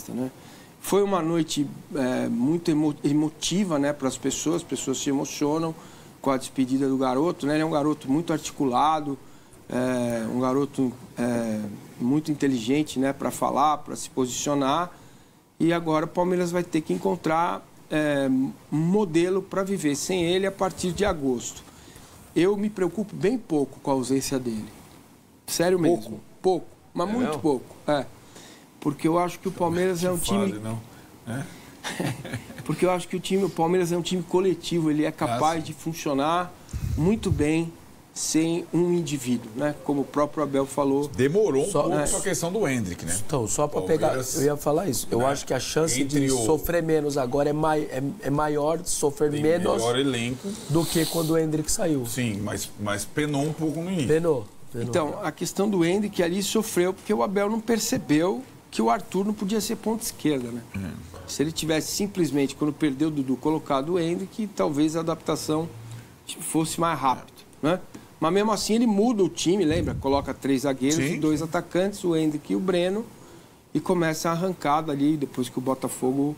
né? Foi uma noite muito emotiva, né, para as pessoas se emocionam com a despedida do garoto, né? Ele é um garoto muito articulado, um garoto muito inteligente, né, para falar, para se posicionar, e agora o Palmeiras vai ter que encontrar um modelo para viver sem ele a partir de agosto. Eu me preocupo bem pouco com a ausência dele. Sério mesmo. Pouco, mas muito mesmo? Pouco. Porque eu acho que o Palmeiras é um time... Porque eu acho que o Palmeiras é um time coletivo, ele é capaz de funcionar muito bem sem um indivíduo, né? Como o próprio Abel falou. Demorou um pouco a questão do Endrick, né? Então, só para pegar, eu ia falar isso. Eu acho que a chance de sofrer menos agora é maior, sofrer menos melhor elenco do que quando o Endrick saiu. Sim, mas penou um pouco no início. Penou. Então, a questão do Endrick ali sofreu porque o Abel não percebeu que o Arthur não podia ser ponta esquerda, né? Se ele tivesse simplesmente, quando perdeu o Dudu, colocado o Endrick, talvez a adaptação fosse mais rápida, né? Mas mesmo assim ele muda o time, lembra? Coloca 3 zagueiros e 2 atacantes, o Endrick e o Breno, e começa a arrancada ali, depois que o Botafogo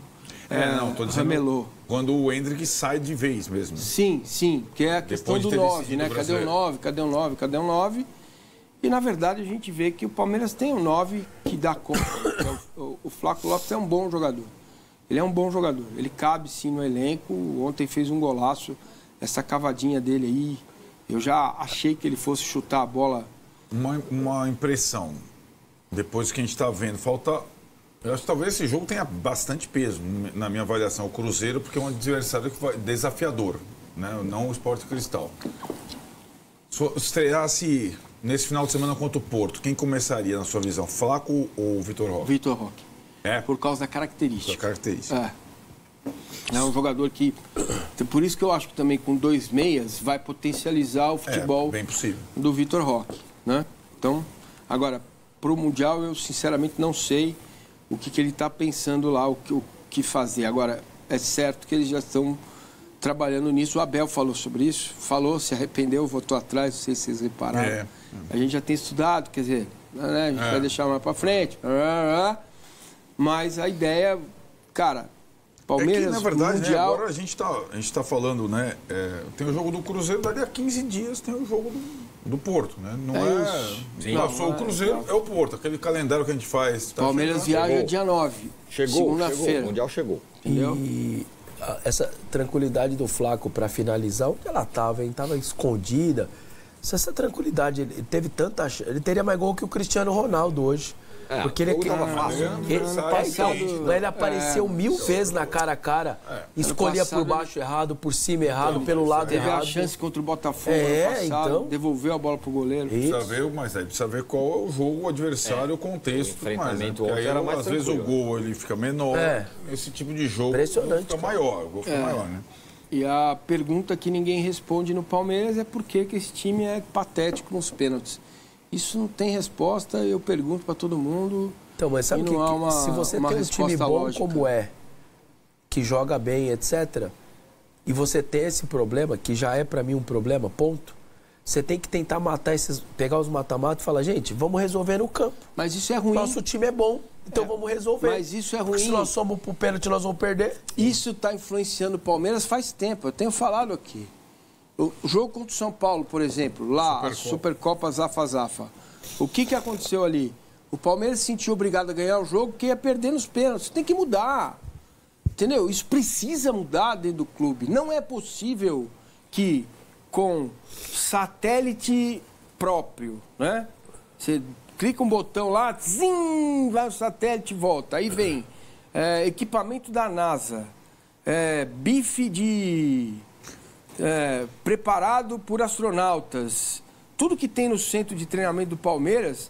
ramelou. Quando o Endrick sai de vez mesmo. Sim, que é a questão do 9, né? Cadê o 9? E, na verdade, a gente vê que o Palmeiras tem um 9 que dá conta. O Flaco Lopes é um bom jogador. Ele é um bom jogador. Ele cabe, sim, no elenco. Ontem fez um golaço. Essa cavadinha dele aí, eu já achei que ele fosse chutar a bola. Uma impressão. Depois que a gente está vendo, falta... Eu acho que talvez esse jogo tenha bastante peso, na minha avaliação. O Cruzeiro, porque é um adversário desafiador, né? Não o Sport Cristal. Se estreasse nesse final de semana contra o Porto, quem começaria, na sua visão? Flaco ou Vitor Roque? Vitor Roque. Por causa da característica. É um jogador que... Por isso que eu acho que também com 2 meias vai potencializar o futebol bem possível. Do Vitor Roque, né? Então, agora, para o Mundial, eu sinceramente não sei o que ele está pensando lá, o que fazer. Agora, é certo que eles já estão trabalhando nisso. O Abel falou sobre isso, se arrependeu, voltou atrás, não sei se vocês repararam. A gente já tem estudado, quer dizer, né? A gente vai deixar mais para frente. Mas a ideia, cara, Palmeiras, na verdade, Mundial... agora a gente tá falando, né? Tem o jogo do Cruzeiro, dali a 15 dias tem o jogo do Porto, né? Passou o Cruzeiro, é o Porto, aquele calendário que a gente faz. Palmeiras viaja dia 9. Segunda-feira. O Mundial chegou. Entendeu? E essa tranquilidade do Flaco para finalizar, onde ela estava, hein? Estava escondida. Se essa tranquilidade, ele teve tanta... Ele teria mais gol que o Cristiano Ronaldo hoje. Porque ele apareceu 1000 vezes na cara a cara, escolhia por baixo errado, por cima errado, pelo lado errado. Teve a chance contra o Botafogo ano passado, então, devolveu a bola pro goleiro. Precisa ver qual é o jogo, o adversário, o contexto. O enfrentamento aí, às vezes o gol ele fica menor, esse tipo de jogo fica maior, o gol fica maior, né? E a pergunta que ninguém responde no Palmeiras é por que esse time é patético nos pênaltis. Isso não tem resposta, eu pergunto para todo mundo. Então, mas sabe que se você tem um time bom lógica, como que joga bem, etc., e você tem esse problema, que já é para mim um problema, ponto, você tem que tentar pegar os mata-mata e falar, gente, vamos resolver no campo. Mas isso é ruim. Nosso time é bom, então vamos resolver. Mas isso é ruim. Porque se nós somos pro pênalti, nós vamos perder. Isso está influenciando o Palmeiras faz tempo, eu tenho falado aqui. O jogo contra o São Paulo, por exemplo, lá, Supercopa Zafa-Zafa. O que aconteceu ali? O Palmeiras se sentiu obrigado a ganhar o jogo porque ia perder nos pênaltis. Tem que mudar. Entendeu? Isso precisa mudar dentro do clube. Não é possível que com satélite próprio, né? Você clica um botão lá, zim, vai o satélite e volta. Aí vem equipamento da NASA, bife preparado por astronautas. Tudo que tem no centro de treinamento do Palmeiras,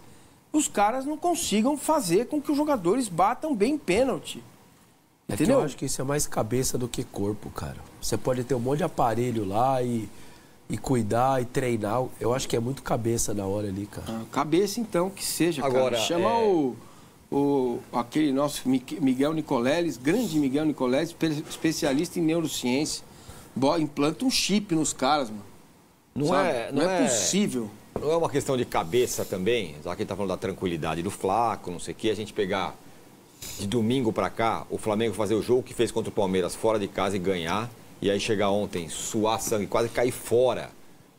os caras não consigam fazer com que os jogadores batam bem pênalti. Entendeu? Eu acho que isso é mais cabeça do que corpo, cara. Você pode ter um monte de aparelho lá e cuidar e treinar. Eu acho que é muito cabeça na hora ali, cara. Cabeça, então, que seja, agora, cara. Chama aquele nosso Miguel Nicoleles, grande Miguel Nicoleles, especialista em neurociência. Implanta um chip nos caras, mano. Não é possível. Não é uma questão de cabeça também, já que a gente tá falando da tranquilidade do Flaco, não sei o quê, a gente pegar de domingo para cá, o Flamengo fazer o jogo que fez contra o Palmeiras fora de casa e ganhar, e aí chegar ontem, suar sangue, quase cair fora,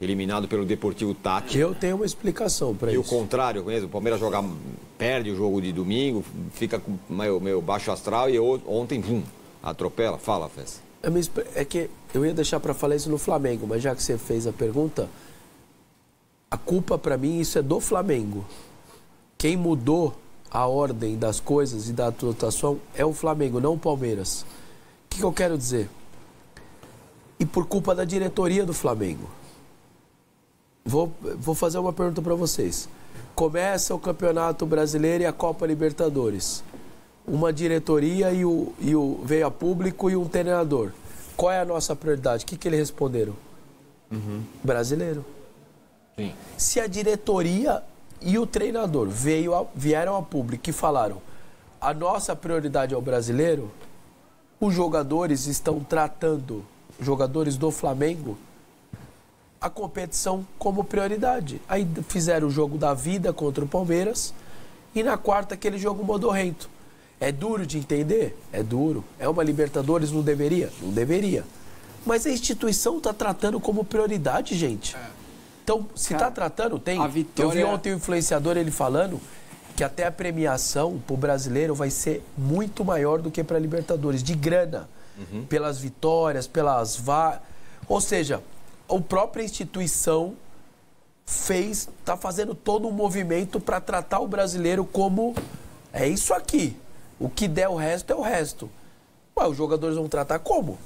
eliminado pelo Deportivo Táchira. Eu tenho uma explicação para isso. E o contrário mesmo, o Palmeiras perde o jogo de domingo, fica meio baixo astral e ontem, atropela. Fala, Fez. É que eu ia deixar para falar isso no Flamengo, mas já que você fez a pergunta, a culpa para mim isso é do Flamengo. Quem mudou a ordem das coisas e da atuação é o Flamengo, não o Palmeiras. O que eu quero dizer? E por culpa da diretoria do Flamengo. Vou fazer uma pergunta para vocês. Começa o Campeonato Brasileiro e a Copa Libertadores. Uma diretoria veio a público e um treinador. Qual é a nossa prioridade? O que eles responderam? Brasileiro. Sim. Se a diretoria e o treinador vieram a público e falaram a nossa prioridade é o brasileiro, os jogadores estão tratando, jogadores do Flamengo, a competição como prioridade. Aí fizeram o jogo da vida contra o Palmeiras e na quarta aquele jogo modorrento. É duro de entender? É duro. É uma Libertadores? Não deveria? Não deveria. Mas a instituição está tratando como prioridade, gente. Então, se está tratando, tem... Eu vi ontem o influenciador ele falando que até a premiação para o brasileiro vai ser muito maior do que para a Libertadores, de grana, pelas vitórias, pelas... Ou seja, a própria instituição está fazendo todo um movimento para tratar o brasileiro como é isso aqui. O que der o resto é o resto. Ué, os jogadores vão tratar como?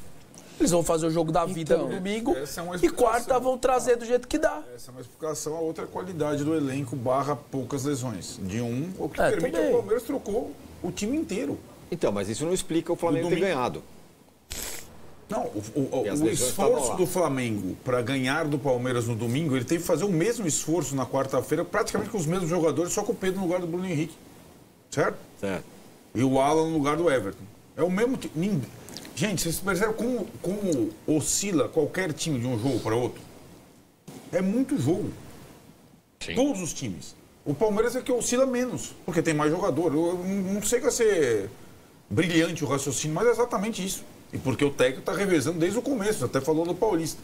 Eles vão fazer o jogo da vida no domingo e quarta vão trazer do jeito que dá. Essa é uma explicação. A outra é a qualidade do elenco / poucas lesões. O que permite o Palmeiras trocou o time inteiro. Então, mas isso não explica o Flamengo ter ganhado. Não, o esforço do Flamengo para ganhar do Palmeiras no domingo, ele teve que fazer o mesmo esforço na quarta-feira, praticamente com os mesmos jogadores, só com o Pedro no lugar do Bruno Henrique. Certo? Certo. E o Alan no lugar do Everton. É o mesmo time. Gente, vocês percebem como oscila qualquer time de um jogo para outro? É muito jogo. Sim. Todos os times. O Palmeiras é que oscila menos, porque tem mais jogador. Eu não sei que vai ser brilhante o raciocínio, mas é exatamente isso. E porque o técnico está revezando desde o começo, até falou do Paulista.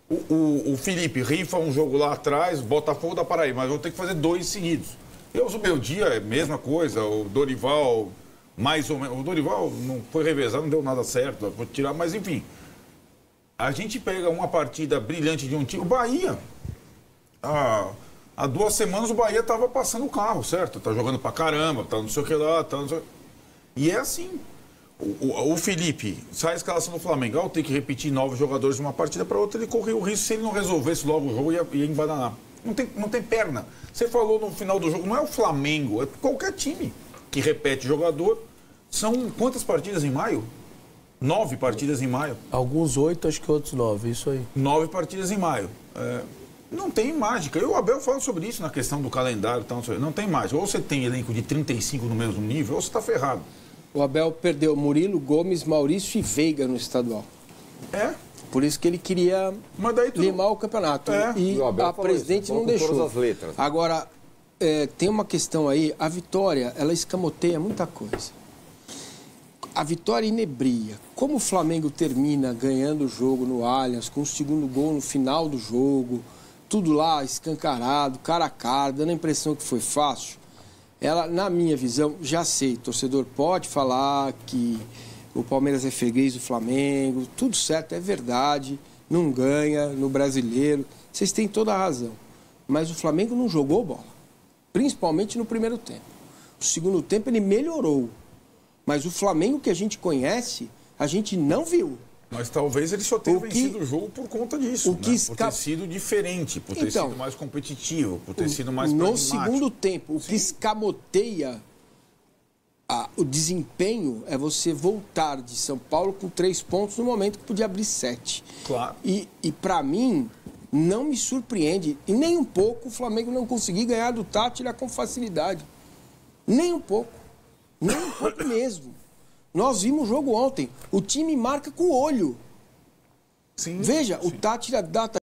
O Felipe rifa um jogo lá atrás, Botafogo da Paraíba, mas vão ter que fazer 2 seguidos. O meu dia é a mesma coisa, o Dorival, mais ou menos. O Dorival não foi revezar, não deu nada certo, vou tirar, mas enfim. A gente pega uma partida brilhante de um time. O Bahia, há 2 semanas o Bahia estava passando o carro, certo? Tá jogando pra caramba, tá não sei o que lá, tá não sei... E é assim. O Felipe sai a escalação do Flamengo, ao ter que repetir 9 jogadores de uma partida para outra, ele correu o risco, se ele não resolvesse logo o jogo, ia embananar. Não tem perna. Você falou no final do jogo, não é o Flamengo, é qualquer time que repete jogador. São quantas partidas em maio? 9 partidas em maio. Alguns 8, acho que outros 9, isso aí. 9 partidas em maio. Não tem mágica. E o Abel fala sobre isso na questão do calendário. Não tem mágica. Ou você tem elenco de 35 no mesmo nível, ou você está ferrado. O Abel perdeu Murilo, Gomes, Maurício e Veiga no estadual. Por isso que ele queria limar o campeonato. E a presidente não deixou. As letras. Agora, tem uma questão aí. A Vitória, ela escamoteia muita coisa. A Vitória inebria. Como o Flamengo termina ganhando o jogo no Allianz, com o segundo gol no final do jogo, tudo lá escancarado, cara a cara, dando a impressão que foi fácil. Ela, na minha visão, já sei, torcedor pode falar que o Palmeiras é freguês do Flamengo, tudo certo, é verdade, não ganha no Brasileiro, vocês têm toda a razão. Mas o Flamengo não jogou bola, principalmente no primeiro tempo. No segundo tempo ele melhorou, mas o Flamengo que a gente conhece, a gente não viu. Mas talvez ele só tenha vencido o jogo por conta disso, por ter sido diferente, por ter sido mais competitivo, por ter sido mais pragmático. No segundo tempo, o que escamoteia o desempenho é você voltar de São Paulo com 3 pontos no momento que podia abrir 7. Claro. E para mim, não me surpreende, e nem um pouco, o Flamengo não conseguir ganhar do Táchira com facilidade. Nem um pouco. Nem um pouco mesmo. Nós vimos o jogo ontem. O time marca com o olho. Sim, Veja, sim. O Táchira dá